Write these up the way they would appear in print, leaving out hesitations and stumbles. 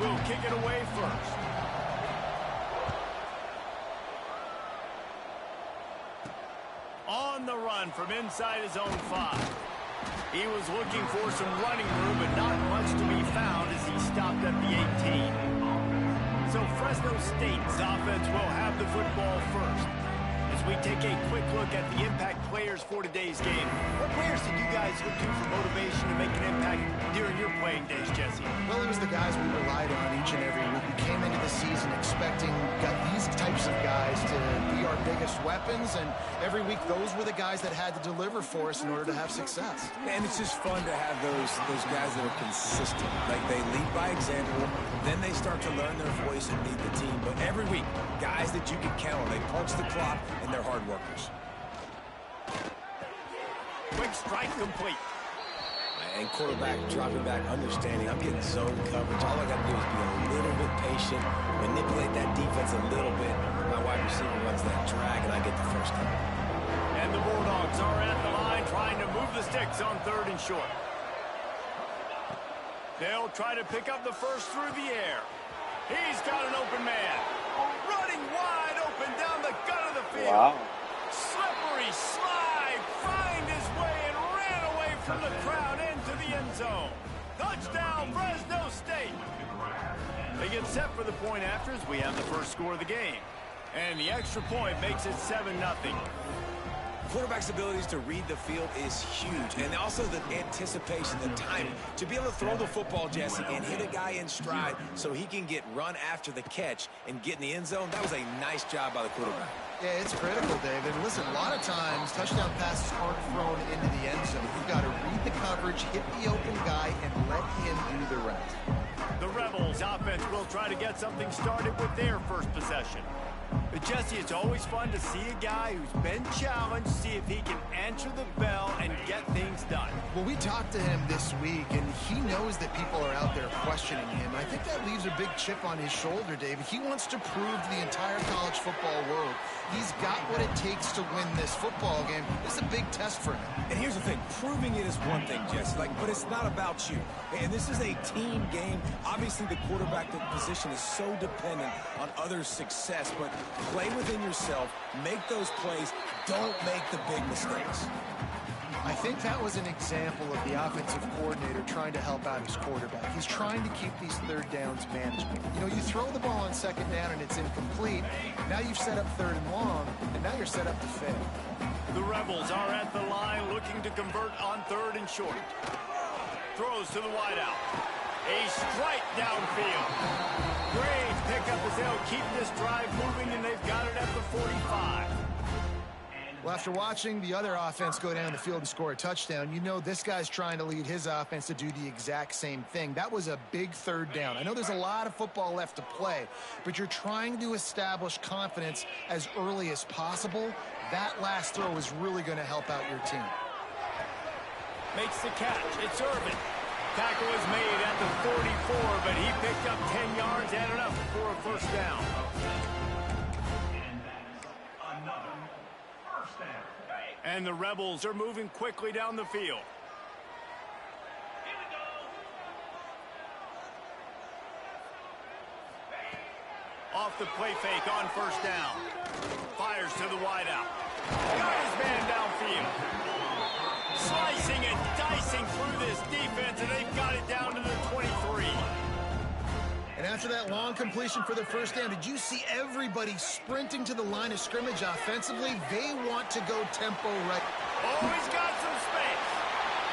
will kick it away first. On the run from inside his own 5. He was looking for some running room, but not much to be found as he stopped at the 18. So Fresno State's offense will have the football first. As we take a quick look at the impact players for today's game, what players did you guys look to for motivation to make an impact during your playing days, Jesse? Well, it was the guys we relied on each and every week. We came into the season expecting these types of guys to be our biggest weapons, and every week those were the guys that had to deliver for us in order to have success. And it's just fun to have those guys that are consistent. Like, they lead by example, then they start to learn their voice and lead the team. But every week, guys that you can count on, they punch the clock, and they're hard workers. Quick strike complete. And quarterback dropping back, understanding I'm getting zone coverage. All I got to do is be a little bit patient, manipulate that defense a little bit. My wide receiver runs that drag, and I get the first down. And the Bulldogs are at the line trying to move the sticks on 3rd and short. They'll try to pick up the first through the air. He's got an open man. Running wide open down the gut of the field. Wow. Slippery slide. Find his way and ran away from the crowd into the end zone. Touchdown, Fresno State. They get set for the point after as we have the first score of the game. And the extra point makes it 7-0. Quarterback's abilities to read the field is huge, and also the anticipation, the timing. To be able to throw the football, Jesse, and hit a guy in stride so he can get run after the catch and get in the end zone, that was a nice job by the quarterback. Yeah, it's critical, David. Listen, a lot of times touchdown passes aren't thrown into the end zone. You've got to read the coverage, hit the open guy, and let him do the rest. The Rebels offense will try to get something started with their first possession. But Jesse, it's always fun to see a guy who's been challenged, see if he can answer the bell and get things done. Well, we talked to him this week, and he knows that people are out there questioning him. I think that leaves a big chip on his shoulder, David. He wants to prove to the entire college football world he's got what it takes to win this football game. This is a big test for him. And here's the thing, proving it is one thing, Jesse, but it's not about you. And this is a team game. Obviously, the quarterback position is so dependent on others' success, but play within yourself, make those plays, don't make the big mistakes. I think that was an example of the offensive coordinator trying to help out his quarterback. He's trying to keep these 3rd downs manageable. You know, you throw the ball on 2nd down and it's incomplete. Now you've set up 3rd and long, and now you're set up to fail. The Rebels are at the line looking to convert on 3rd and short. Throws to the wideout. A strike downfield. Great pickup as they'll keep this drive moving, and they've got it at the 45. Well, after watching the other offense go down the field and score a touchdown, you know this guy's trying to lead his offense to do the exact same thing. That was a big 3rd down. I know there's a lot of football left to play, but you're trying to establish confidence as early as possible. That last throw is really going to help out your team. Makes the catch. It's Irvin. Tackle is made at the 44, but he picked up 10 yards and enough for a first down. And the Rebels are moving quickly down the field. Off the play fake on 1st down. Fires to the wideout. Got his man downfield. Slicing and dicing through this defense, and they've got it down to the 23. And after that long completion for the first down, did you see everybody sprinting to the line of scrimmage offensively? They want to go tempo right. Oh, he's got some space.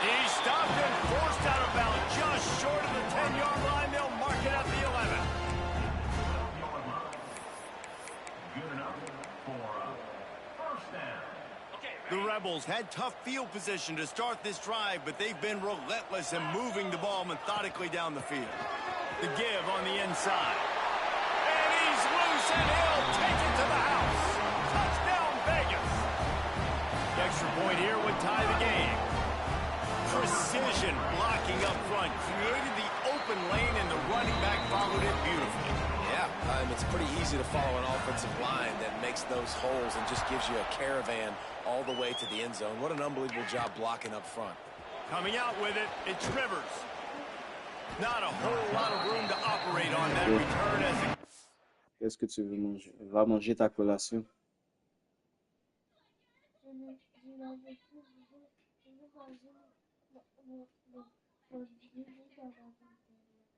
He stopped and forced out of bounds just short of the 10-yard line. They'll mark it at the 11. The Rebels had tough field position to start this drive, but they've been relentless in moving the ball methodically down the field. The give on the inside. And he's loose, and he'll take it to the house. Touchdown, Vegas. The extra point here would tie the game. Precision blocking up front. Created the open lane, and the running back followed it beautifully. Yeah, it's pretty easy to follow an offensive line that makes those holes and just gives you a caravan all the way to the end zone. What an unbelievable job blocking up front. Coming out with it, it's Rivers. Not a whole lot of room to operate on return as a... Qu'est-ce que tu veux manger? Va manger ta collation.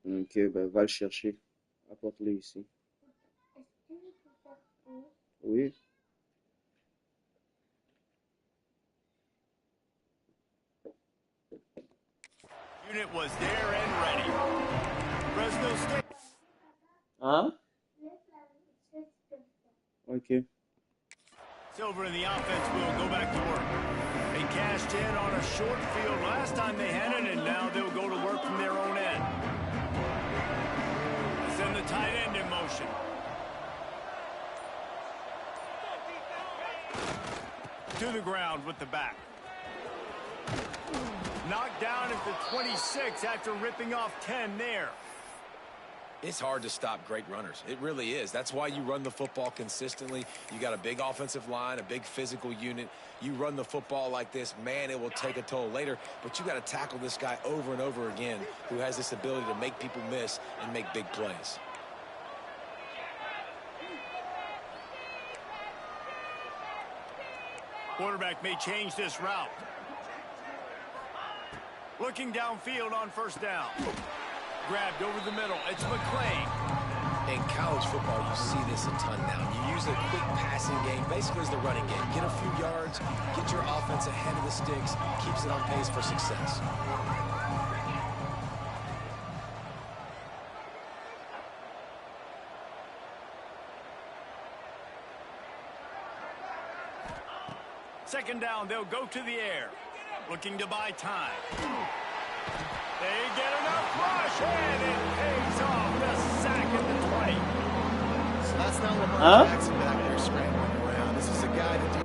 Ok, ben va le chercher. Apporte-le ici. Oui. Unit was there and ready. Fresno State. Hein? Ok. Silver in the offense will go back to work. They cashed in on a short field last time they had it, and now they'll go to work from their own end. Send the tight end in motion. To the ground with the back. Knocked down at the 26 after ripping off 10 there. It's hard to stop great runners. It really is. That's why you run the football consistently. You got a big offensive line, a big physical unit. You run the football like this, man, it will take a toll later. But you got to tackle this guy over and over again who has this ability to make people miss and make big plays. Quarterback may change this route. Looking downfield on first down. Grabbed over the middle. It's McClain. In college football, you see this a ton now. You use a quick passing game, basically as the running game. Get a few yards, get your offense ahead of the sticks, keeps it on pace for success. Second down, they'll go to the air. Looking to buy time. They get enough rush, and it pays off. The sack at the 20. So that's not Lamar Jackson back there scrambling around. This is a guy that...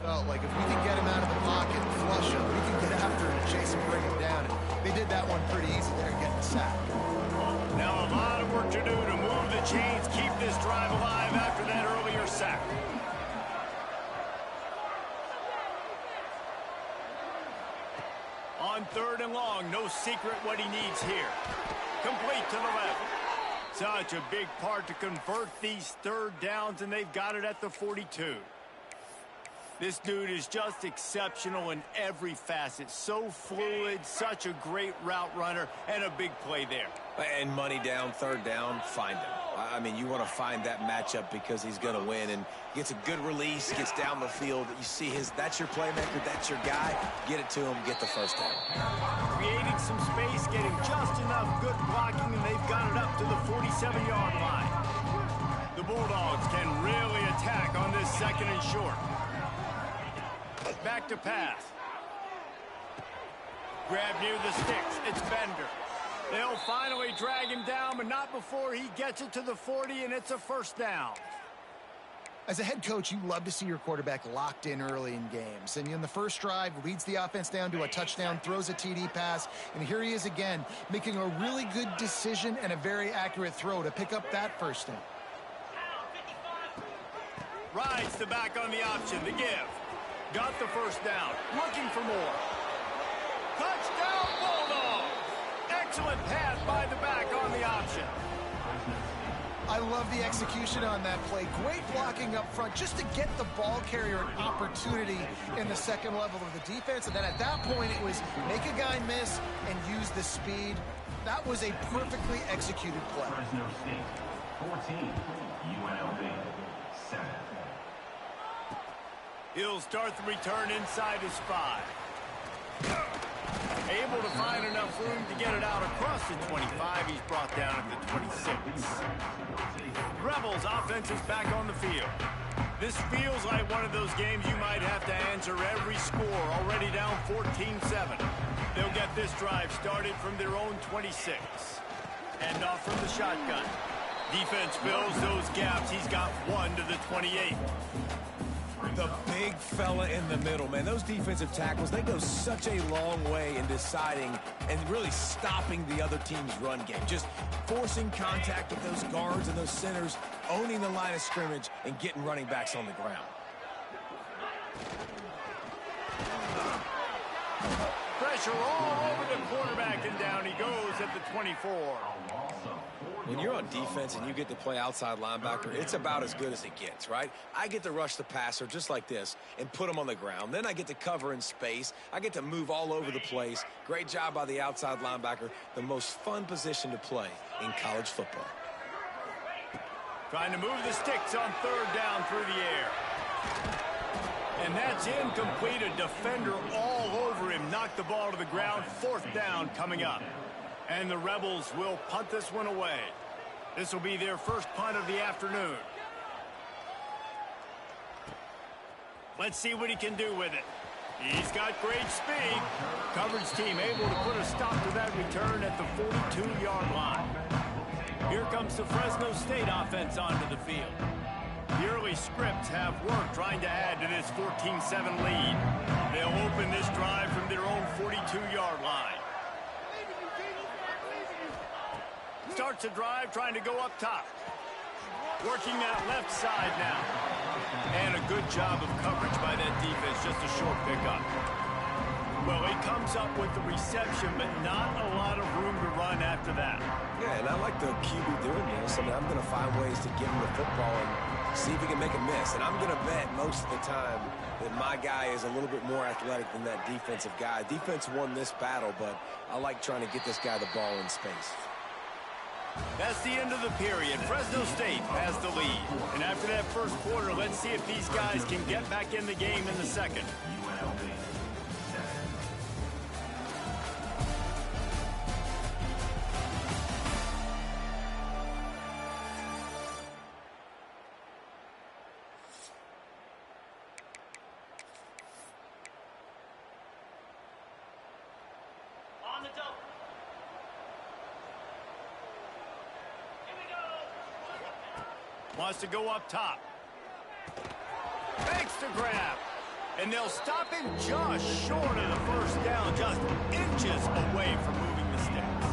felt like if we can get him out of the pocket and flush him, we can get after him and chase him, bring him down. And they did that one pretty easy there, getting the sack. Now a lot of work to do to move the chains, keep this drive alive after that earlier sack. On third and long, no secret what he needs here. Complete to the left. Such a big part to convert these third downs, and they've got it at the 42. This dude is just exceptional in every facet. So fluid, such a great route runner, and a big play there. And money down, third down, find him. I mean, you want to find that matchup because he's going to win and gets a good release, gets down the field. You see that's your playmaker, that's your guy. Get it to him, get the first down. Creating some space, getting just enough good blocking, and they've got it up to the 47-yard line. The Bulldogs can really attack on this second and short. Back to pass. Grab near the sticks. It's Bender. They'll finally drag him down, but not before he gets it to the 40, and it's a first down. As a head coach, you love to see your quarterback locked in early in games. And in the first drive, leads the offense down to a touchdown, throws a TD pass, and here he is again, making a really good decision and a very accurate throw to pick up that first down. Rides the back on the option, the give. Got the first down, looking for more. Touchdown, Bulldogs! Excellent pass by the back on the option. I love the execution on that play. Great blocking up front just to get the ball carrier an opportunity in the second level of the defense. And then at that point, it was make a guy miss and use the speed. That was a perfectly executed play. Fresno State, 14, UNLV, 7. He'll start the return inside his 5. Able to find enough room to get it out across the 25. He's brought down at the 26. Rebels offense is back on the field. This feels like one of those games you might have to answer every score. Already down 14-7. They'll get this drive started from their own 26. And off from the shotgun. Defense fills those gaps. He's got one to the 28. The big fella in the middle, man. Those defensive tackles, they go such a long way in deciding and really stopping the other team's run game. Just forcing contact with those guards and those centers, owning the line of scrimmage, and getting running backs on the ground. Pressure all over the quarterback, and down he goes at the 24. When you're on defense and you get to play outside linebacker, it's about as good as it gets, right? I get to rush the passer just like this and put him on the ground. Then I get to cover in space. I get to move all over the place. Great job by the outside linebacker. The most fun position to play in college football. Trying to move the sticks on third down through the air. And that's incomplete. A defender all over him. Knocked the ball to the ground. Fourth down coming up. And the Rebels will punt this one away. This will be their first punt of the afternoon. Let's see what he can do with it. He's got great speed. Coverage team able to put a stop to that return at the 42-yard line. Here comes the Fresno State offense onto the field. The early scripts have worked trying to add to this 14-7 lead. They'll open this drive from their own 42-yard line. Starts a drive trying to go up top. Working that left side now. And a good job of coverage by that defense. Just a short pickup. Well, he comes up with the reception, but not a lot of room to run after that. Yeah, and I like the QB doing this. I mean, I'm going to find ways to give him the football and see if he can make a miss. And I'm going to bet most of the time that my guy is a little bit more athletic than that defensive guy. Defense won this battle, but I like trying to get this guy the ball in space. That's the end of the period. Fresno State has the lead. And after that first quarter, let's see if these guys can get back in the game in the second. Wants to go up top. Makes the grab. And they'll stop him just short of the first down, just inches away from moving the sticks.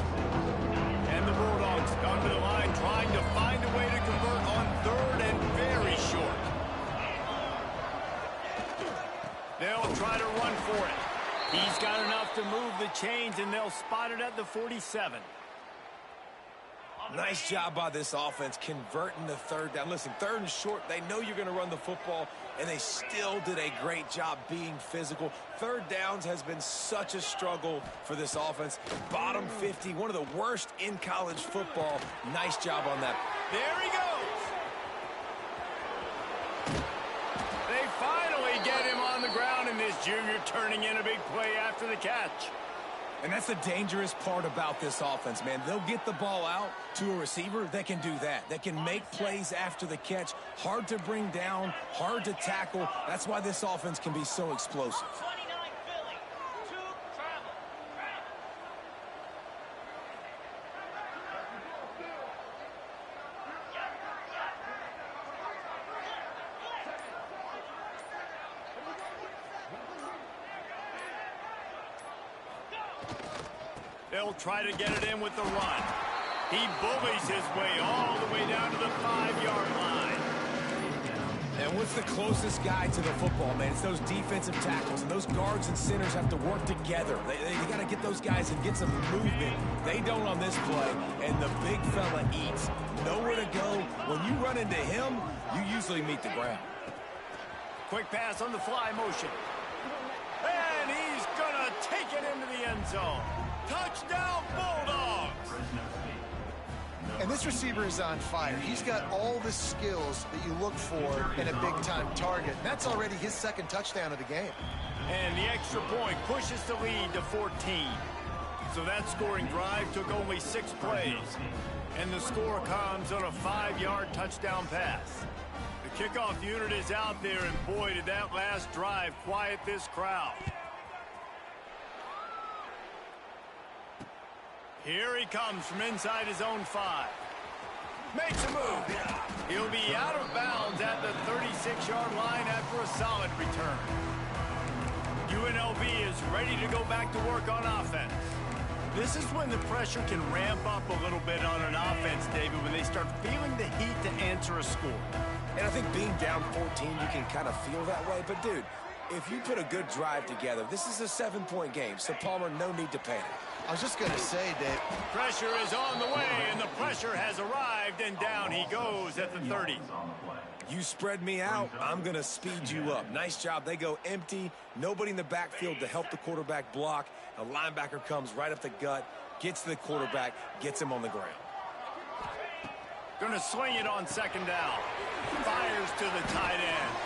And the Bulldogs onto the line trying to find a way to convert on third and very short. They'll try to run for it. He's got enough to move the chains, and they'll spot it at the 47. Nice job by this offense converting the third down. Listen, third and short, they know you're going to run the football, and they still did a great job being physical. Third downs has been such a struggle for this offense. Bottom 50, one of the worst in college football. Nice job on that. There he goes. They finally get him on the ground, and this junior turning in a big play after the catch. And that's the dangerous part about this offense, man. They'll get the ball out to a receiver that can do that. That can make plays after the catch. Hard to bring down, hard to tackle. That's why this offense can be so explosive. They'll try to get it in with the run. He bullies his way all the way down to the 5-yard line. And what's the closest guy to the football, man? It's those defensive tackles, and those guards and centers have to work together. They got to get those guys and get some movement. They don't on this play, and the big fella eats. Nowhere to go. When you run into him, you usually meet the ground. Quick pass on the fly motion. And he's going to take it into the end zone. Touchdown, Bulldogs! And this receiver is on fire. He's got all the skills that you look for in a big-time target. And that's already his second touchdown of the game. And the extra point pushes the lead to 14. So that scoring drive took only 6 plays. And the score comes on a 5-yard touchdown pass. The kickoff unit is out there, and boy, did that last drive quiet this crowd. Here he comes from inside his own 5. Makes a move. He'll be out of bounds at the 36-yard line after a solid return. UNLV is ready to go back to work on offense. This is when the pressure can ramp up a little bit on an offense, David, when they start feeling the heat to answer a score. And I think being down 14, you can kind of feel that way. But, dude, if you put a good drive together, this is a 7-point game. So, Palmer, no need to panic. I was just going to say, Dave. Pressure is on the way, and the pressure has arrived, and down he goes at the 30. You spread me out, I'm going to speed you up. Nice job. They go empty. Nobody in the backfield to help the quarterback block. A linebacker comes right up the gut, gets to the quarterback, gets him on the ground. Going to swing it on second down. Fires to the tight end.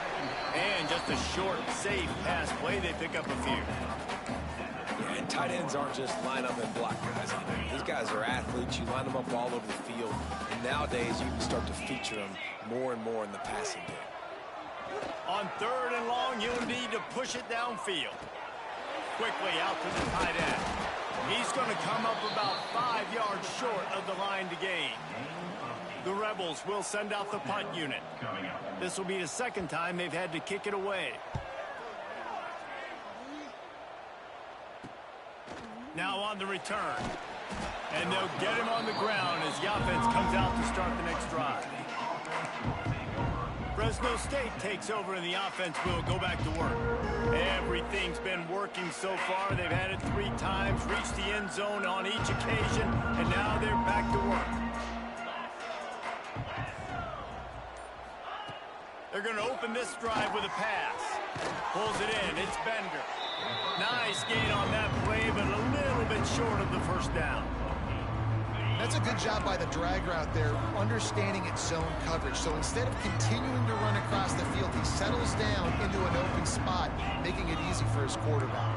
And just a short, safe pass play. They pick up a few. Yeah, and tight ends aren't just line up and block guys. These guys are athletes. You line them up all over the field. And nowadays, you can start to feature them more and more in the passing game. On third and long, you'll need to push it downfield. Quickly out to the tight end. He's going to come up about 5 yards short of the line to gain. The Rebels will send out the punt unit. This will be the second time they've had to kick it away. Now on the return. And they'll get him on the ground as the offense comes out to start the next drive. Fresno State takes over and the offense will go back to work. Everything's been working so far. They've had it 3 times, reached the end zone on each occasion, and now they're back to work. They're going to open this drive with a pass. Pulls it in. It's Bender. Nice gain on that play, but a little bit short of the first down. That's a good job by the drag route there, understanding its zone coverage. So instead of continuing to run across the field, he settles down into an open spot, making it easy for his quarterback.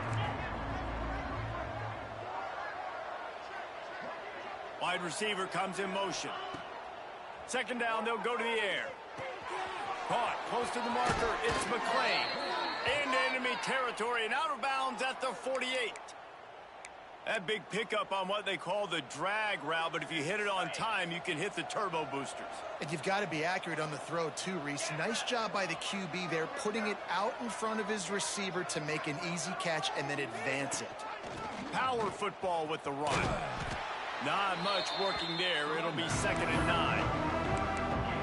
Wide receiver comes in motion. Second down, they'll go to the air. Caught close to the marker, it's McClain. Into enemy territory and out of bounds at the 48. That big pickup on what they call the drag route, but if you hit it on time, you can hit the turbo boosters. And you've got to be accurate on the throw too, Reese. Nice job by the QB there, putting it out in front of his receiver to make an easy catch and then advance it. Power football with the run. Not much working there. It'll be 2nd and 9.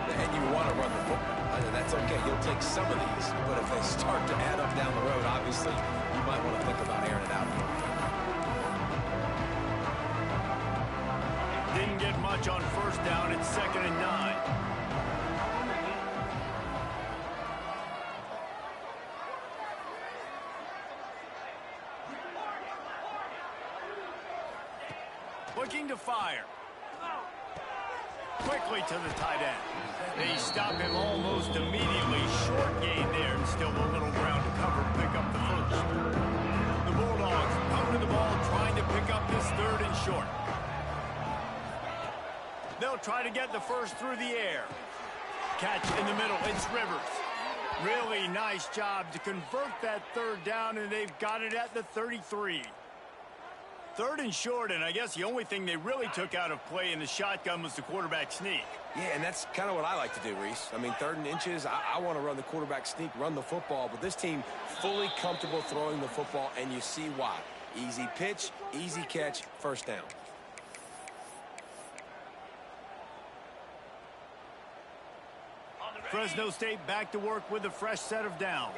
And you want to run the football. And that's okay. You'll take some of these, but if they start to add up down the road, obviously, you might want to think about airing it out. Didn't get much on first down. It's 2nd and 9. Looking to fire. Quickly to the tight end. They stop him almost immediately. Short gain there and still a little ground to cover to pick up the first. The Bulldogs come to the ball trying to pick up this 3rd and short. They'll try to get the first through the air. Catch in the middle. It's Rivers. Really nice job to convert that 3rd down, and they've got it at the 33. 3rd and short, and I guess the only thing they really took out of play in the shotgun was the quarterback sneak. Yeah, and that's kind of what I like to do, Reese. I mean, 3rd and inches, I want to run the quarterback sneak, run the football, but this team fully comfortable throwing the football, and you see why. Easy pitch, easy catch, first down. Fresno State back to work with a fresh set of downs.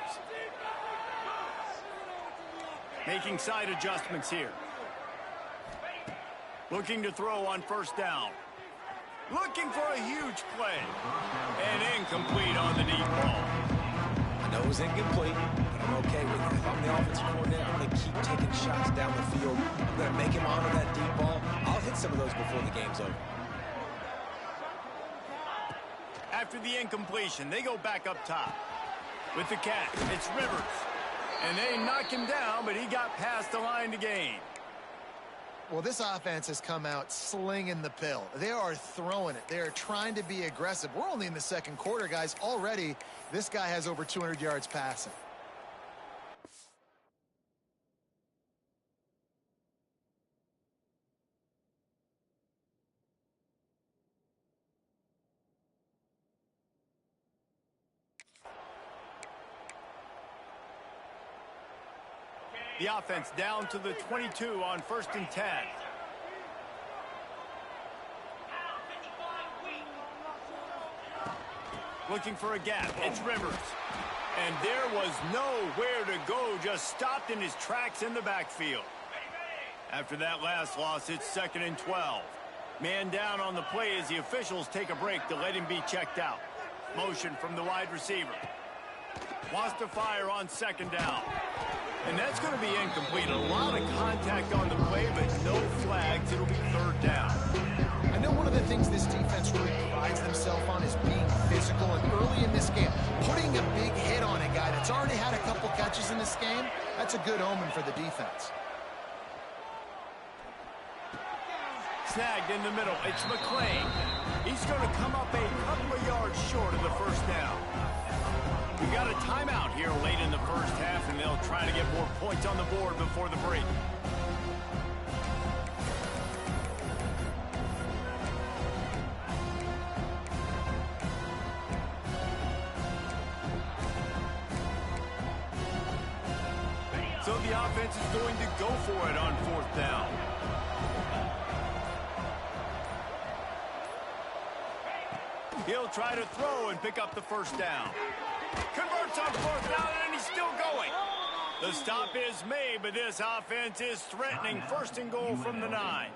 Making side adjustments here. Looking to throw on first down. Looking for a huge play. And incomplete on the deep ball. I know it was incomplete, but I'm okay with it. If I'm the offensive coordinator, I'm going to keep taking shots down the field. I'm going to make him honor that deep ball. I'll hit some of those before the game's over. After the incompletion, they go back up top. With the catch, it's Rivers. And they knock him down, but he got past the line to gain. Well, this offense has come out slinging the pill. They are throwing it. They are trying to be aggressive. We're only in the 2nd quarter, guys. Already, this guy has over 200 yards passing. The offense down to the 22 on 1st and 10. Looking for a gap. It's Rivers. And there was nowhere to go. Just stopped in his tracks in the backfield. After that last loss, it's 2nd and 12. Man down on the play as the officials take a break to let him be checked out. Motion from the wide receiver. Wants to fire on 2nd down. And that's going to be incomplete. A lot of contact on the play, but no flags. It'll be 3rd down. I know one of the things this defense really prides themselves on is being physical, and early in this game, putting a big hit on a guy that's already had a couple catches in this game, that's a good omen for the defense. Snagged in the middle. It's McClain. He's going to come up a couple of yards short of the 1st down. We got a timeout here late in the 1st half, and they'll try to get more points on the board before the break. So the offense is going to go for it on 4th down. He'll try to throw and pick up the 1st down. Converts on 4th down, and he's still going. The stop is made, but this offense is threatening 1st and goal from the 9.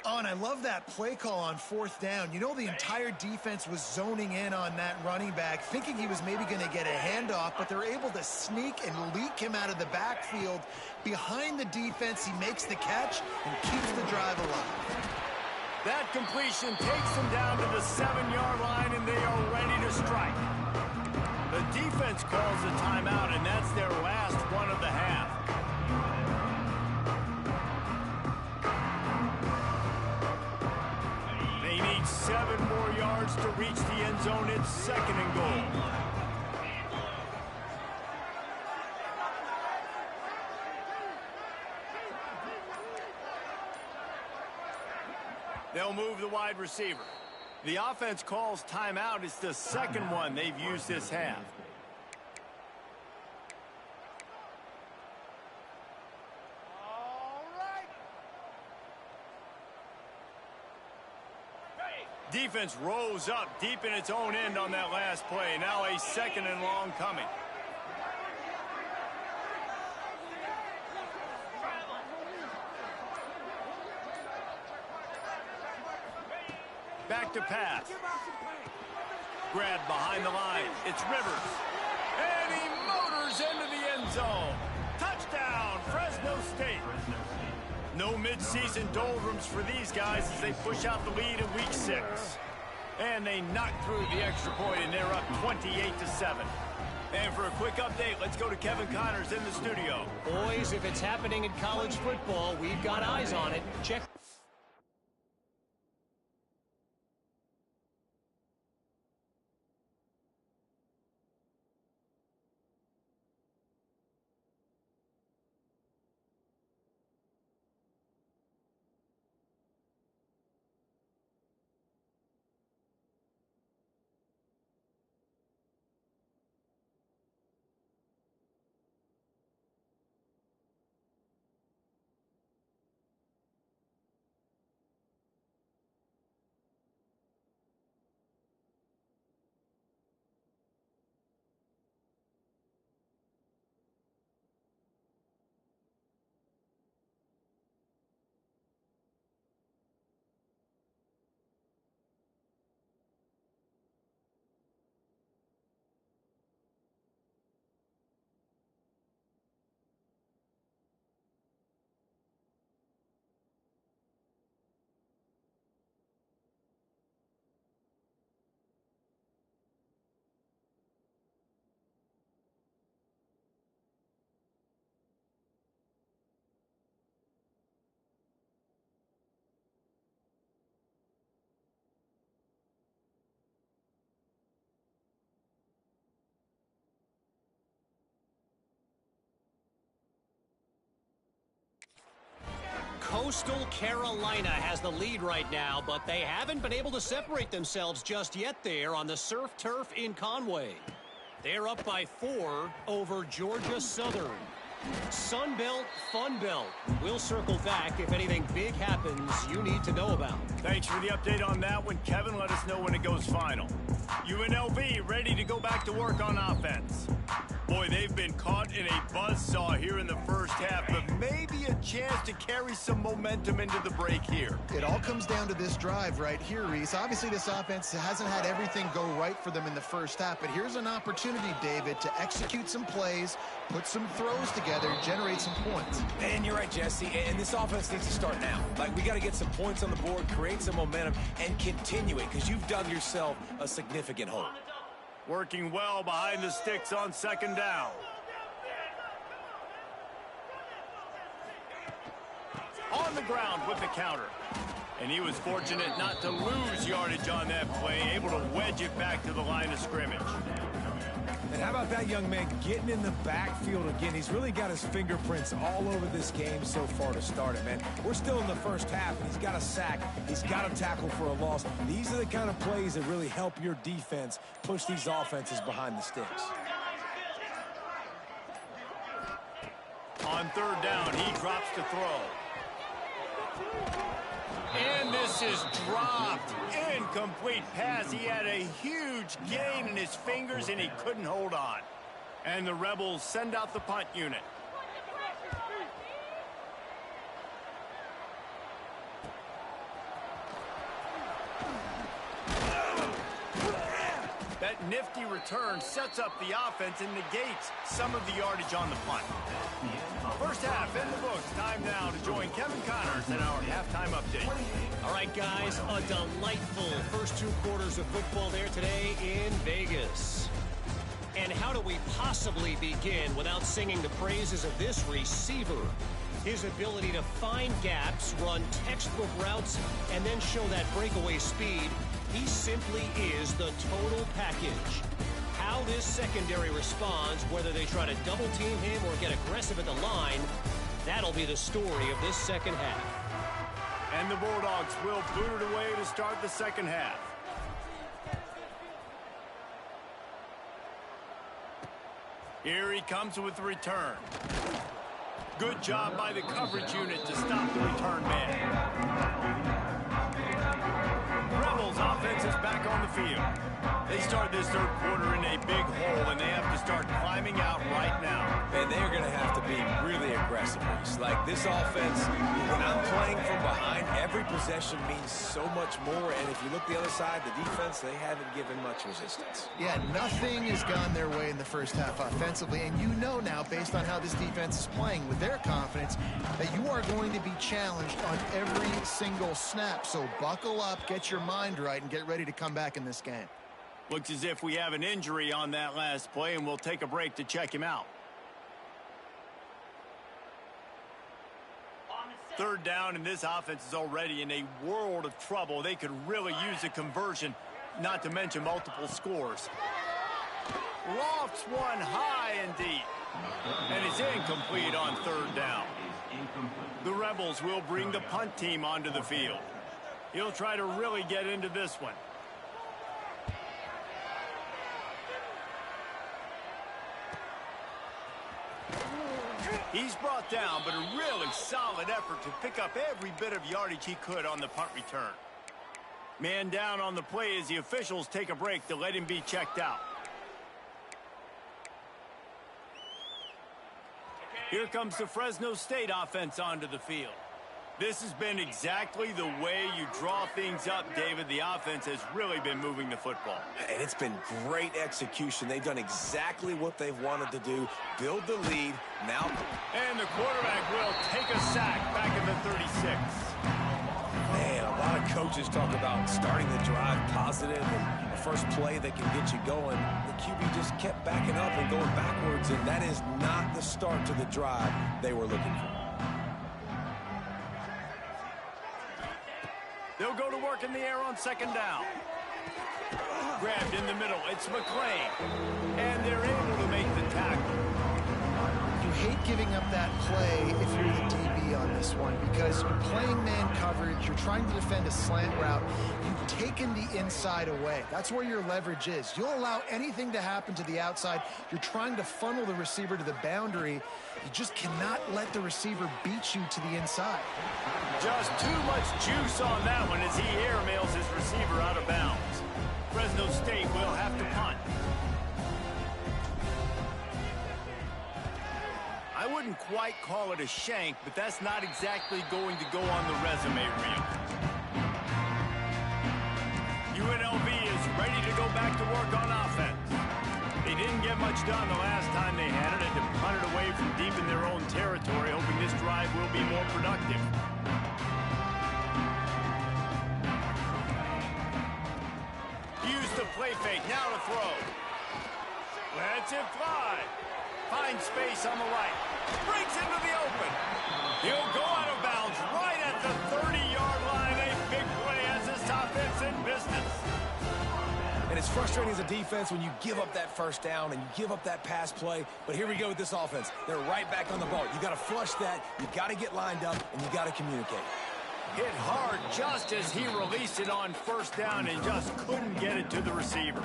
Oh, and I love that play call on 4th down. You know, the entire defense was zoning in on that running back, thinking he was maybe going to get a handoff, but they're able to sneak and leak him out of the backfield. Behind the defense, he makes the catch and keeps the drive alive. That completion takes them down to the 7-yard line, and they are ready to strike. The defense calls a timeout, and that's their last one of the half. They need 7 more yards to reach the end zone. It's 2nd and goal. They'll move the wide receiver. The offense calls timeout. It's the 2nd one they've used this half. Defense rose up deep in its own end on that last play. Now a 2nd and long coming. Back to pass. Grabbed behind the line. It's Rivers. And he motors into the end zone. Touchdown, Fresno State. No midseason doldrums for these guys as they push out the lead in week 6. And they knock through the extra point, and they're up 28-7. And for a quick update, let's go to Kevin Connors in the studio. Boys, if it's happening in college football, we've got eyes on it. Check. Coastal Carolina has the lead right now, but they haven't been able to separate themselves just yet there on the surf turf in Conway. They're up by 4 over Georgia Southern. Sun Belt, Fun Belt. We'll circle back if anything big happens you need to know about. Thanks for the update on that one, Kevin. Let us know when it goes final. UNLV ready to go back to work on offense. Boy, they've been caught in a buzzsaw here in the first half, but maybe a chance to carry some momentum into the break here. It all comes down to this drive right here, Reese. Obviously, this offense hasn't had everything go right for them in the first half, but here's an opportunity, David, to execute some plays, put some throws together, generate some points. And you're right, Jesse, and this offense needs to start now. Like, we got to get some points on the board, create some momentum, and continue it, because you've dug yourself a significant hole. Working well behind the sticks on second down. On the ground with the counter. And he was fortunate not to lose yardage on that play, able to wedge it back to the line of scrimmage. And how about that young man getting in the backfield again? He's really got his fingerprints all over this game so far to start it, man. We're still in the first half, and he's got a sack. He's got a tackle for a loss. These are the kind of plays that really help your defense push these offenses behind the sticks. On third down, he drops to throw. And this is dropped. Incomplete pass. He had a huge gain in his fingers, and he couldn't hold on. And the Rebels send out the punt unit. That nifty return sets up the offense and negates some of the yardage on the punt. First half in the books. Time now to join Kevin Connors in our halftime update. All right, guys, a delightful first 2 quarters of football there today in Vegas. And how do we possibly begin without singing the praises of this receiver? His ability to find gaps, run textbook routes, and then show that breakaway speed. He simply is the total package. How this secondary responds, whether they try to double-team him or get aggressive at the line, that'll be the story of this second half. And the Bulldogs will boot it away to start the second half. Here he comes with the return. Good job by the coverage unit to stop the return man. Rebels offense is back on the field. They start this third quarter in a big hole, and they have to start climbing out right now. And they're going to have to be really aggressive. Like, this offense, when I'm playing from behind, every possession means so much more. And if you look the other side, the defense, they haven't given much resistance. Yeah, nothing has gone their way in the first half offensively. And you know now, based on how this defense is playing with their confidence, that you are going to be challenged on every single snap. So buckle up, get your mind right, and get ready to come back in this game. Looks as if we have an injury on that last play, and we'll take a break to check him out. Third down, and this offense is already in a world of trouble. They could really use a conversion, not to mention multiple scores. Lofts one high and deep. And it's incomplete on third down. The Rebels will bring the punt team onto the field. He'll try to really get into this one. He's brought down, but a really solid effort to pick up every bit of yardage he could on the punt return. Man down on the play as the officials take a break to let him be checked out. Here comes the Fresno State offense onto the field. This has been exactly the way you draw things up, David. The offense has really been moving the football. And it's been great execution. They've done exactly what they've wanted to do. Build the lead. Now. And the quarterback will take a sack back at the 36. Man, a lot of coaches talk about starting the drive positive and the first play that can get you going. The QB just kept backing up and going backwards, and that is not the start to the drive they were looking for. They'll go to work in the air on second down. Grabbed in the middle. It's McClain. And they're able to make the tackle. You hate giving up that play if you're the DB risky on this one because you're playing man coverage, you're trying to defend a slant route, you've taken the inside away. That's where your leverage is. You'll allow anything to happen to the outside. You're trying to funnel the receiver to the boundary. You just cannot let the receiver beat you to the inside. Just too much juice on that one as he airmails his receiver out of bounds. Fresno State will have to punt. I wouldn't quite call it a shank, but that's not exactly going to go on the resume reel. UNLV is ready to go back to work on offense. They didn't get much done the last time they had it, and to punt it away from deep in their own territory, hoping this drive will be more productive. Use the play fake, now to throw. Lets it fly. Finds space on the right. Breaks into the open. He'll go out of bounds right at the 30-yard line. A big play as this offense in business. And it's frustrating as a defense when you give up that first down and you give up that pass play. But here we go with this offense. They're right back on the ball. You got to flush that. You got to get lined up, and you got to communicate. Hit hard just as he released it on first down and just couldn't get it to the receiver.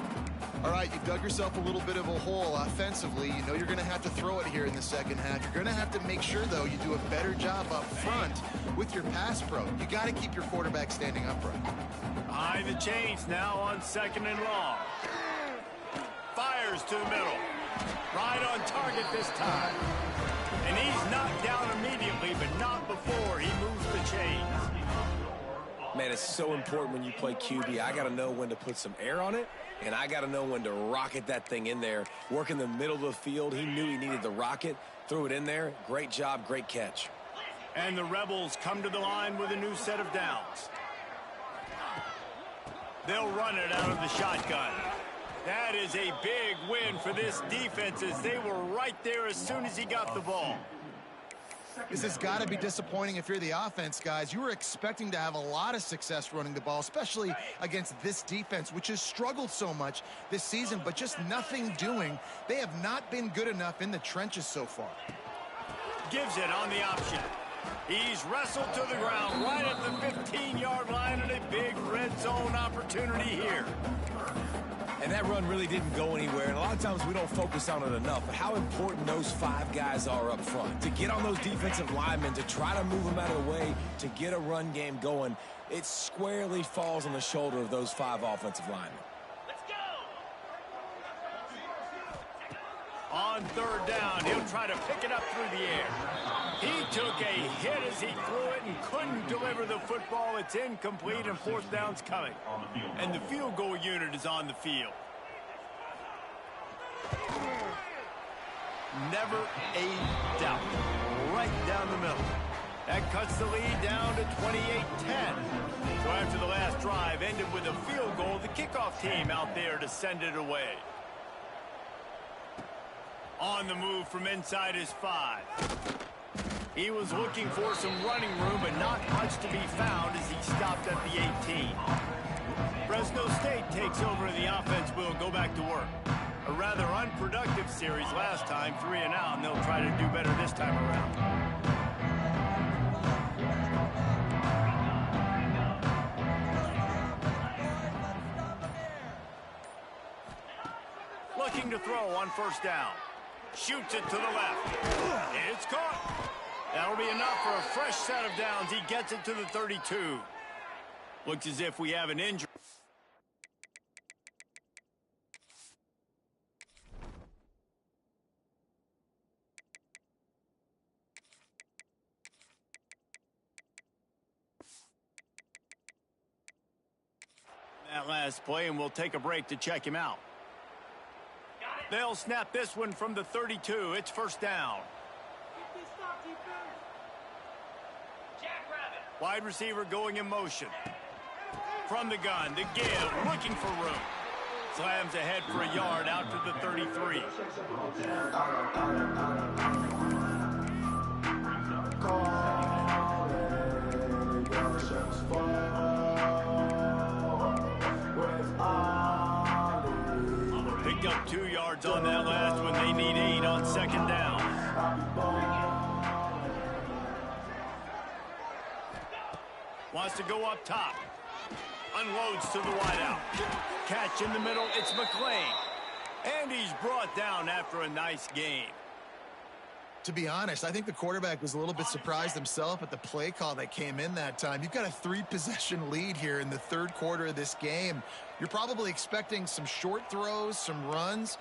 All right, you dug yourself a little bit of a hole offensively. You know you're going to have to throw it here in the second half. You're going to have to make sure, though, you do a better job up front with your pass pro. You got to keep your quarterback standing upright. Behind the chains now on 2nd and long. Fires to the middle. Right on target this time. And he's knocked down immediately, but not before he moves the chains. Man, it's so important when you play QB. I got to know when to put some air on it, and I got to know when to rocket that thing in there. Work in the middle of the field. He knew he needed the rocket. Threw it in there. Great job, great catch. And the Rebels come to the line with a new set of downs. They'll run it out of the shotgun. That is a big win for this defense as they were right there as soon as he got the ball. This has got to be disappointing if you're the offense, guys. You were expecting to have a lot of success running the ball, especially against this defense, which has struggled so much this season, but just nothing doing. They have not been good enough in the trenches so far. Gives it on the option. He's wrestled to the ground right at the 15-yard line and a big red zone opportunity here. And that run really didn't go anywhere, and a lot of times we don't focus on it enough, but how important those 5 guys are up front. To get on those defensive linemen, to try to move them out of the way, to get a run game going, it squarely falls on the shoulder of those 5 offensive linemen. Let's go! On 3rd down, he'll try to pick it up through the air. He took a hit as he threw it and couldn't deliver the football. It's incomplete and 4th down's coming. And the field goal unit is on the field. Never a doubt. Right down the middle. That cuts the lead down to 28-10. So after the last drive ended with a field goal, the kickoff team out there to send it away. On the move from inside his 5. He was looking for some running room, but not much to be found as he stopped at the 18. Fresno State takes over and the offense will go back to work. A rather unproductive series last time, 3 and out, and they'll try to do better this time around. Looking to throw on 1st down. Shoots it to the left. It's caught. That'll be enough for a fresh set of downs. He gets it to the 32. Looks as if we have an injury. That last play, and we'll take a break to check him out. They'll snap this one from the 32. It's 1st down. Wide receiver going in motion. From the gun, the give, looking for room. Slams ahead for a yard out to the 33. Picked up 2 yards on that last one. They need 8 on 2nd down. Wants to go up top. Unloads to the wideout. Catch in the middle, it's McLean. And he's brought down after a nice game. To be honest, I think the quarterback was a little bit surprised himself at the play call that came in that time. You've got a 3-possession lead here in the third quarter of this game. You're probably expecting some short throws, some runs.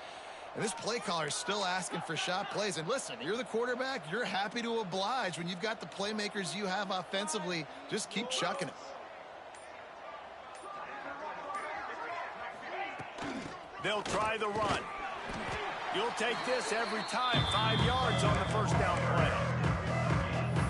And this play caller is still asking for shot plays. And listen, you're the quarterback. You're happy to oblige when you've got the playmakers you have offensively. Just keep chucking it. They'll try the run. You'll take this every time. 5 yards on the first down play.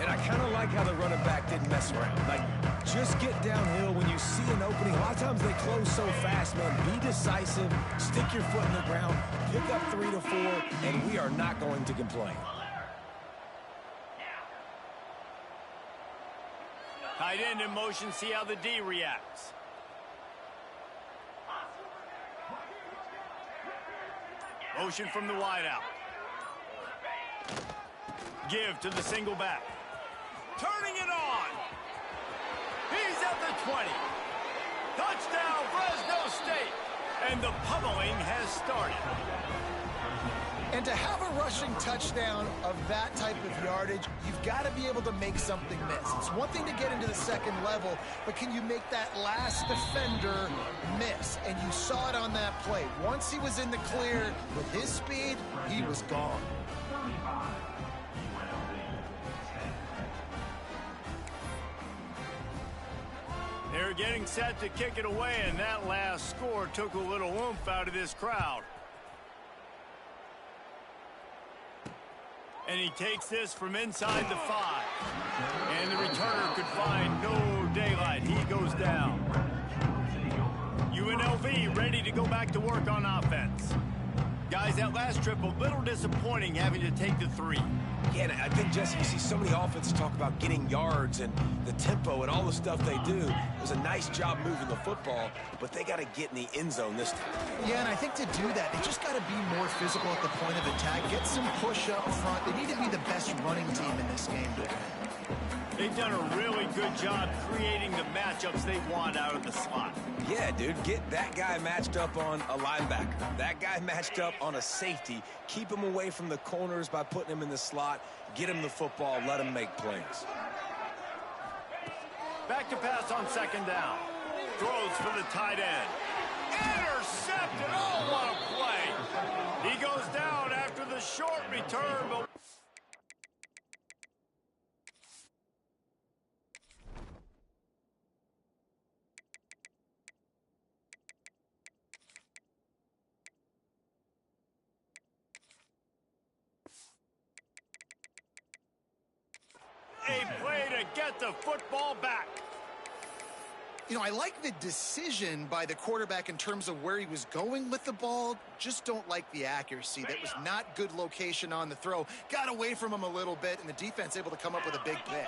And I kind of like how the running back didn't mess around. Like, just get downhill when you see an opening. A lot of times they close so fast, man. Be decisive. Stick your foot in the ground. Pick up 3 to 4, and we are not going to complain. Tight end in motion. See how the D reacts. Motion from the wideout. Give to the single back. Turning it on. He's at the 20. Touchdown, Fresno State. And the pummeling has started. And to have a rushing touchdown of that type of yardage, you've got to be able to make something miss. It's one thing to get into the second level, but can you make that last defender miss? And you saw it on that play. Once he was in the clear with his speed, he was gone. They're getting set to kick it away, and that last score took a little oomph out of this crowd. And he takes this from inside the 5. And the returner could find no daylight. He goes down. UNLV ready to go back to work on offense. Guys, that last trip a little disappointing having to take the 3. Yeah, and I think, Jesse, you see so many offenses talk about getting yards and the tempo and all the stuff they do. It was a nice job moving the football, but they got to get in the end zone this time. Yeah, and I think to do that, they just got to be more physical at the point of attack, get some push up front. They need to be the best running team in this game to win. They've done a really good job creating the matchups they want out of the slot. Yeah, dude, get that guy matched up on a linebacker. That guy matched up on a safety. Keep him away from the corners by putting him in the slot. Get him the football. Let him make plays. Back to pass on second down. Throws for the tight end. Intercepted. Oh, what a play. He goes down after the short return, but... a play to get the football back. You know, I like the decision by the quarterback in terms of where he was going with the ball. Just don't like the accuracy. That was not good location on the throw. Got away from him a little bit, and the defense able to come up with a big pick.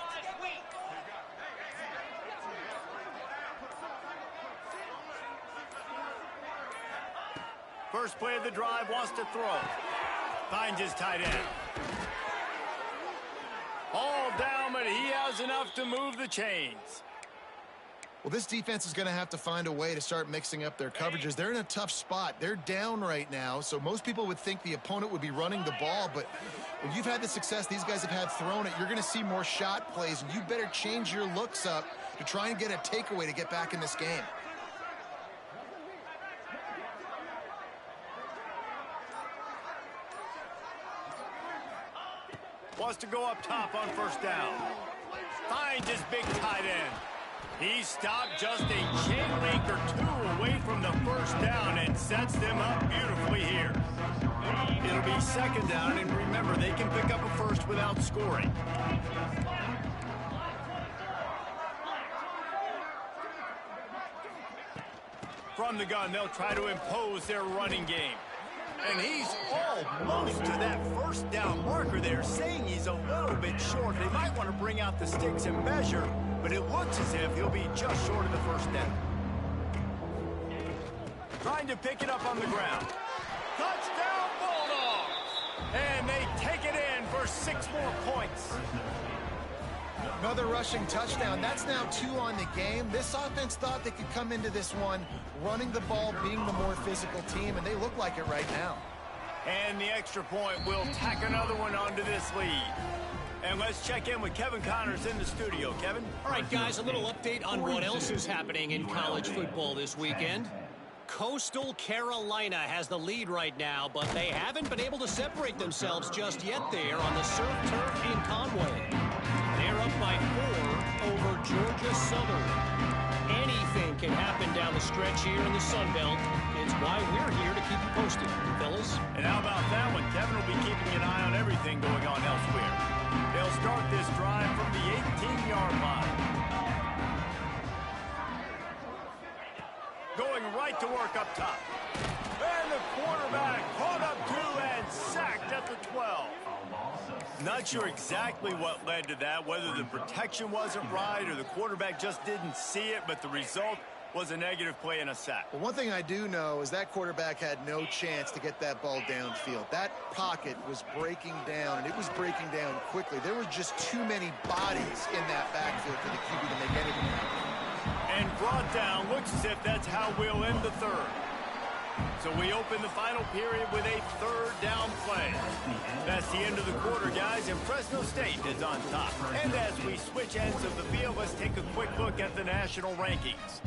First play of the drive, wants to throw. Finds his tight end. All down, but he has enough to move the chains. Well, this defense is going to have to find a way to start mixing up their coverages. They're in a tough spot. They're down right now, so most people would think the opponent would be running the ball, but when you've had the success these guys have had throwing it, you're going to see more shot plays, and you better change your looks up to try and get a takeaway to get back in this game. Wants to go up top on first down. Finds his big tight end. He stopped just a chain link or 2 away from the first down and sets them up beautifully here. It'll be second down, and remember, they can pick up a first without scoring. From the gun, they'll try to impose their running game. And he's almost to that first down marker there, saying he's a little bit short. They might want to bring out the sticks and measure, but it looks as if he'll be just short of the first down. Trying to pick it up on the ground. Touchdown, Bulldogs! And they take it in for 6 more points. Another rushing touchdown. That's now 2 on the game. This offense thought they could come into this one running the ball, being the more physical team, and they look like it right now. And the extra point will tack another one onto this lead. And let's check in with Kevin Connors in the studio. Kevin? All right, guys, a little update on what else is happening in college football this weekend. Coastal Carolina has the lead right now, but they haven't been able to separate themselves just yet there on the surf turf in Conway. They're up by 4 over Georgia Southern. Anything can happen down the stretch here in the Sun Belt. It's why we're here to keep you posted, fellas. And how about that one? Kevin will be keeping an eye on everything going on elsewhere. They'll start this drive from the 18-yard line. Going right to work up top. And the quarterback caught up to and sacked at the 12. Not sure exactly what led to that, whether the protection wasn't right or the quarterback just didn't see it, but the result was a negative play and a sack. Well, one thing I do know is that quarterback had no chance to get that ball downfield. That pocket was breaking down, and it was breaking down quickly. There were just too many bodies in that backfield for the QB to make anything happen. And brought down. Looks as if that's how we'll end the third. So we open the final period with a third down play. That's the end of the quarter, guys, and Fresno State is on top. And as we switch ends of the field, let's take a quick look at the national rankings.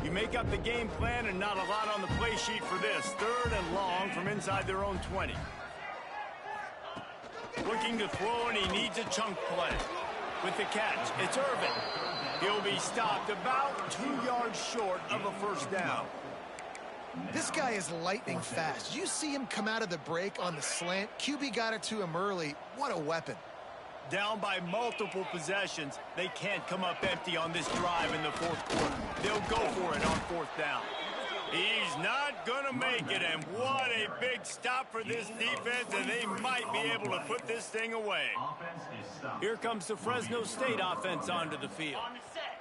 You make up the game plan and not a lot on the play sheet for this. 3rd and long from inside their own 20. Looking to throw, and he needs a chunk play. With the catch, it's Irvin. He'll be stopped about 2 yards short of a first down. This guy is lightning fast. You see him come out of the break on the slant. QB got it to him early. What a weapon. Down by multiple possessions. They can't come up empty on this drive in the 4th quarter. They'll go for it on 4th down. He's not going to make it, and what a big stop for this defense, and they might be able to put this thing away. Here comes the Fresno State offense onto the field.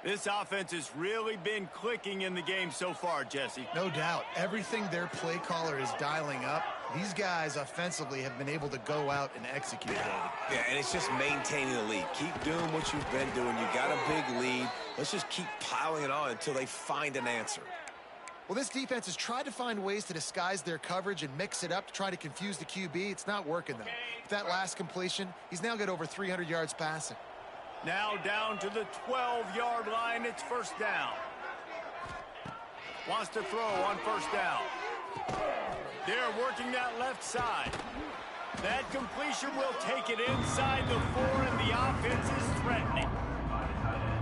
This offense has really been clicking in the game so far, Jesse. No doubt. Everything their play caller is dialing up, these guys offensively have been able to go out and execute. Yeah, and it's just maintaining the lead. Keep doing what you've been doing. You got a big lead. Let's just keep piling it on until they find an answer. Well, this defense has tried to find ways to disguise their coverage and mix it up to try to confuse the QB. It's not working, though. With that last completion, he's now got over 300 yards passing. Now down to the 12-yard line. It's first down. Wants to throw on first down. They're working that left side. That completion will take it inside the 4, and the offense is threatening.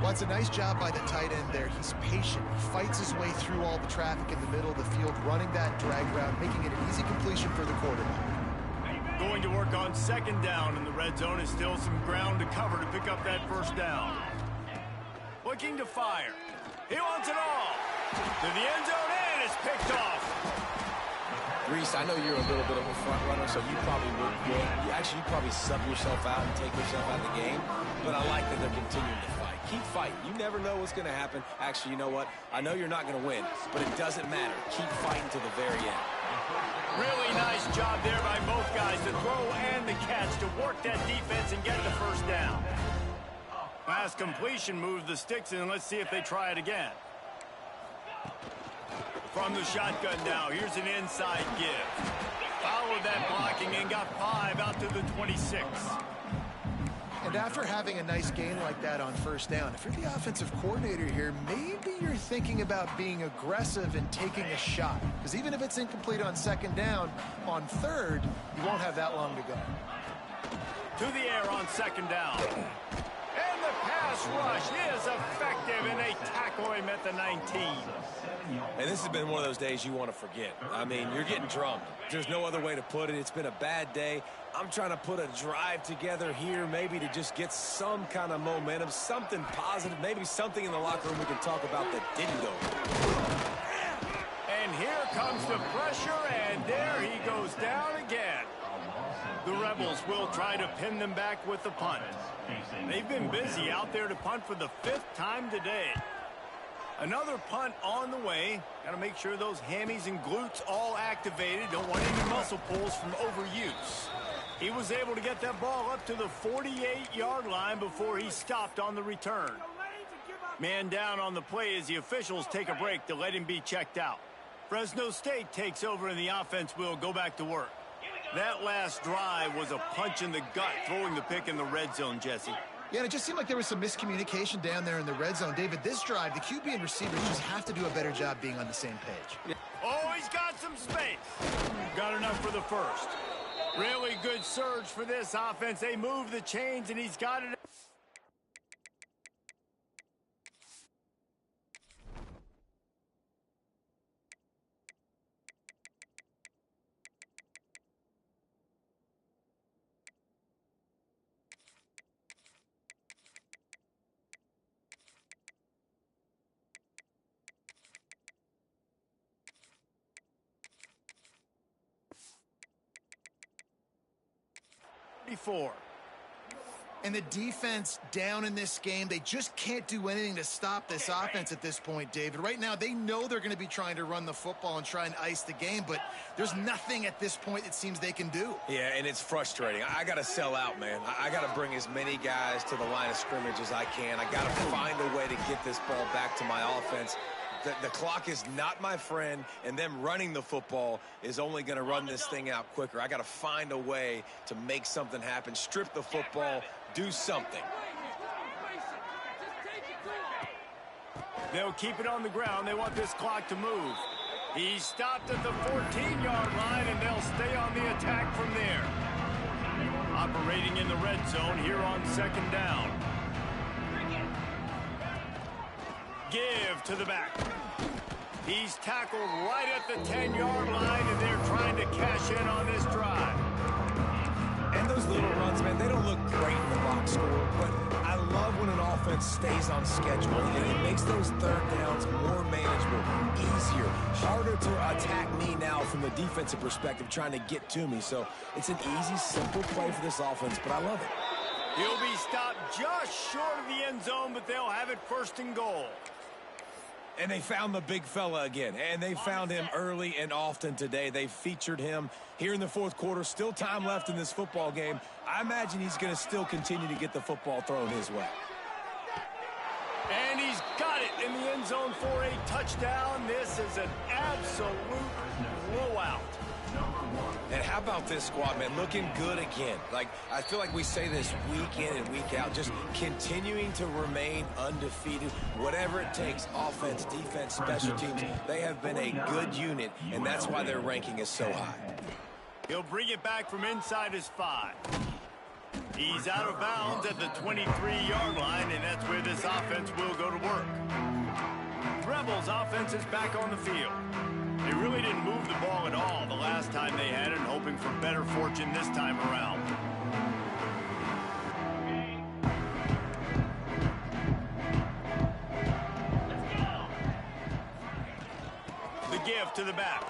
Well, it's a nice job by the tight end there. He's patient. He fights his way through all the traffic in the middle of the field, running that drag route, making it an easy completion for the quarterback. Going to work on 2nd down, and the red zone is still some ground to cover to pick up that first down. Looking to fire. He wants it all. To the end zone, and it's picked off. Reese, I know you're a little bit of a front runner, so you probably would you probably sub yourself out and take yourself out of the game, but I like that they're continuing to fight. Keep fighting. You never know what's going to happen. Actually, you know what? I know you're not going to win, but it doesn't matter. Keep fighting to the very end. Really nice job there by both guys, the throw and the catch, to work that defense and get the first down. Last completion moved the sticks in. Let's see if they try it again. From the shotgun now, here's an inside give. Followed that blocking and got 5 out to the 26. And after having a nice gain like that on first down, if you're the offensive coordinator here, maybe you're thinking about being aggressive and taking a shot. Because even if it's incomplete on 2nd down, on 3rd, you won't have that long to go. To the air on 2nd down. And the pass rush is effective, and they tackle him at the 19. And this has been one of those days you want to forget. I mean, you're getting drummed. There's no other way to put it. It's been a bad day. I'm trying to put a drive together here, maybe to just get some kind of momentum, something positive, maybe something in the locker room we can talk about that didn't go. And here comes the pressure, and there he goes down again. The Rebels will try to pin them back with the punt. They've been busy out there to punt for the 5th time today. Another punt on the way. Got to make sure those hammies and glutes all activated. Don't want any muscle pulls from overuse. He was able to get that ball up to the 48-yard line before he stopped on the return. Man down on the play as the officials take a break to let him be checked out. Fresno State takes over and the offense will go back to work. That last drive was a punch in the gut, throwing the pick in the red zone, Jesse. Yeah, and it just seemed like there was some miscommunication down there in the red zone. David, this drive, the QB and receivers just have to do a better job being on the same page. Oh, he's got some space. Got enough for the first. Really good surge for this offense. They move the chains, and he's got it. And the defense down in this game, they just can't do anything to stop this offense at this point, David. Right now, they know they're going to be trying to run the football and try and ice the game, but there's nothing at this point it seems they can do. Yeah, and it's frustrating. I got to sell out, man. I got to bring as many guys to the line of scrimmage as I can. I got to find a way to get this ball back to my offense. The clock is not my friend, and them running the football is only going to run this thing out quicker. I got to find a way to make something happen, strip the football, do something. They'll keep it on the ground. They want this clock to move. He stopped at the 14-yard line, and they'll stay on the attack from there. Operating in the red zone here on second down. Give to the back. He's tackled right at the 10-yard line, and they're trying to cash in on this drive. And those little runs, man, they don't look great in the box score, but I love when an offense stays on schedule, and it makes those third downs more manageable, easier, harder to attack me now from the defensive perspective trying to get to me. So it's an easy, simple play for this offense, but I love it. He'll be stopped just short of the end zone, but they'll have it first and goal. And they found the big fella again, and they found him early and often today. They featured him here in the fourth quarter. Still time left in this football game. I imagine he's going to still continue to get the football thrown his way. And he's got it in the end zone for a touchdown. This is an absolute blowout. And how about this squad, man? Looking good again. Like, I feel like we say this week in and week out, just continuing to remain undefeated. Whatever it takes, offense, defense, special teams, they have been a good unit, and that's why their ranking is so high. He'll bring it back from inside his 5. He's out of bounds at the 23-yard line, and that's where this offense will go to work. Rebels offense is back on the field. They really didn't move the ball at all the last time they had it, hoping for better fortune this time around. The give to the back.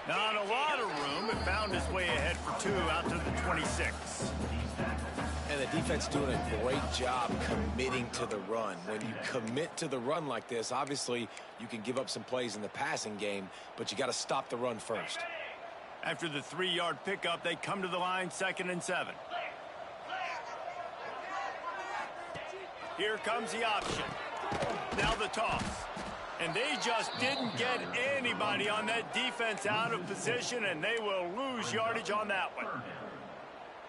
Not a lot of room. It found its way ahead for 2 out to the 26. And the defense doing a great job committing to the run. When you commit to the run like this, obviously you can give up some plays in the passing game, but you got to stop the run first. After the 3-yard pickup, they come to the line 2nd and 7. Here comes the option. Now the toss. And they just didn't get anybody on that defense out of position, and they will lose yardage on that one.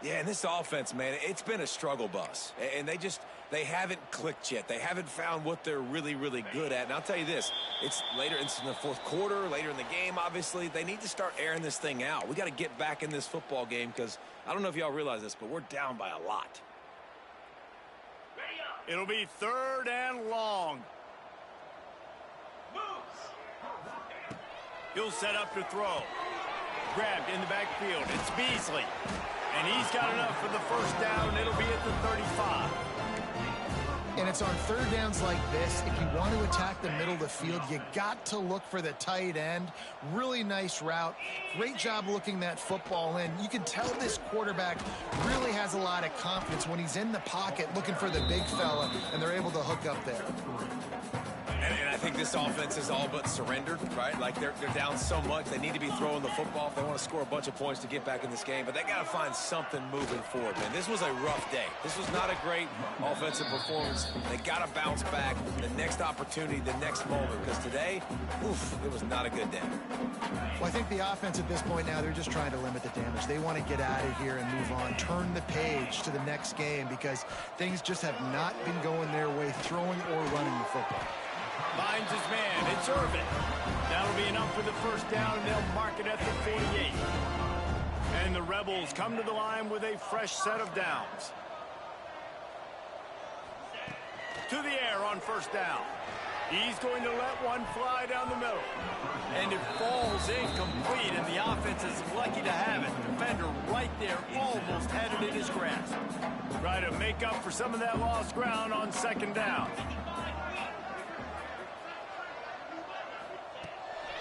Yeah, and this offense, man, it's been a struggle bus. And they haven't clicked yet. They haven't found what they're really, really good at. And I'll tell you this, it's in the fourth quarter, later in the game, obviously. They need to start airing this thing out. We got to get back in this football game because I don't know if y'all realize this, but we're down by a lot. It'll be 3rd and long. He'll set up to throw. Grabbed in the backfield. It's Beasley. And he's got enough for the first down. It'll be at the 35. And it's on 3rd downs like this. If you want to attack the middle of the field, you got to look for the tight end. Really nice route. Great job looking that football in. You can tell this quarterback really has a lot of confidence when he's in the pocket looking for the big fella, and they're able to hook up there. think this offense is all but surrendered, right? Like they're down so much. They need to be throwing the football if they want to score a bunch of points to get back in this game. But they got to find something moving forward, man. This was a rough day. This was not a great offensive performance. They got to bounce back the next opportunity, the next moment. Because today, oof, it was not a good day. Well, I think the offense at this point now, they're just trying to limit the damage. They want to get out of here and move on. Turn the page to the next game because things just have not been going their way, throwing or running the football. Finds his man. It's Irvin. That'll be enough for the first down, and they'll mark it at the 48. And the Rebels come to the line with a fresh set of downs. To the air on first down. He's going to let one fly down the middle. And it falls incomplete, and the offense is lucky to have it. Defender right there almost had it in his grasp. Try to make up for some of that lost ground on second down.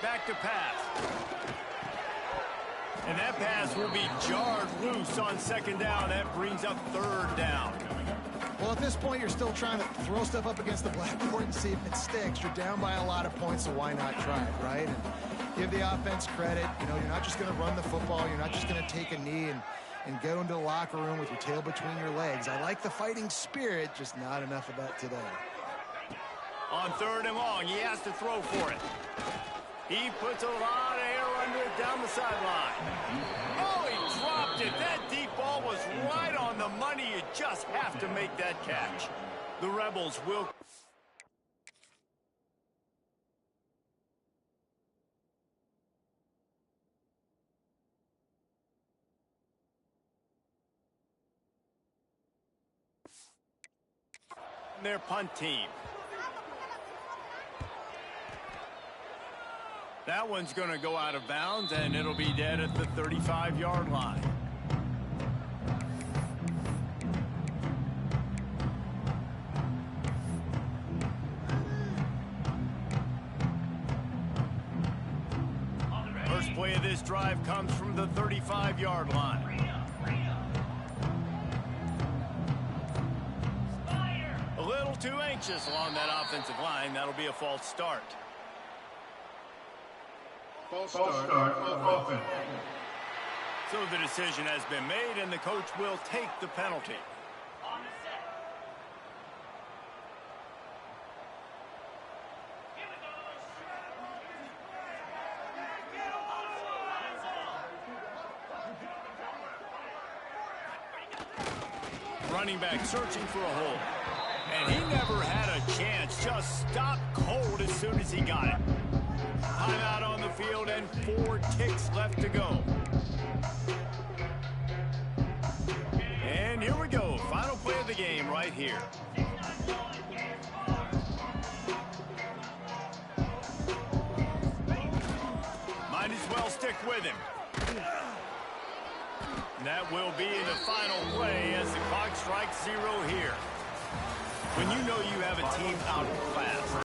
Back to pass. And that pass will be jarred loose on second down. That brings up third down. Well, at this point, you're still trying to throw stuff up against the blackboard and see if it sticks. You're down by a lot of points, so why not try it, right? And give the offense credit. You know, you're not just going to run the football. You're not just going to take a knee and go into the locker room with your tail between your legs. I like the fighting spirit, just not enough of that today. On third and long, he has to throw for it. He puts a lot of air under it down the sideline. Oh, he dropped it. That deep ball was right on the money. You just have to make that catch. The Rebels will... their punt team. That one's going to go out of bounds, and it'll be dead at the 35-yard line. First play of this drive comes from the 35-yard line. A little too anxious along that offensive line. That'll be a false start. False start on offense. So the decision has been made, and the coach will take the penalty. Running back searching for a hole. And he never had a chance. Just stopped cold as soon as he got it. Timeout on the field and 4 ticks left to go. And here we go. Final play of the game right here. Might as well stick with him. That will be the final play as the clock strikes 0 here. When you know you have a team out of class,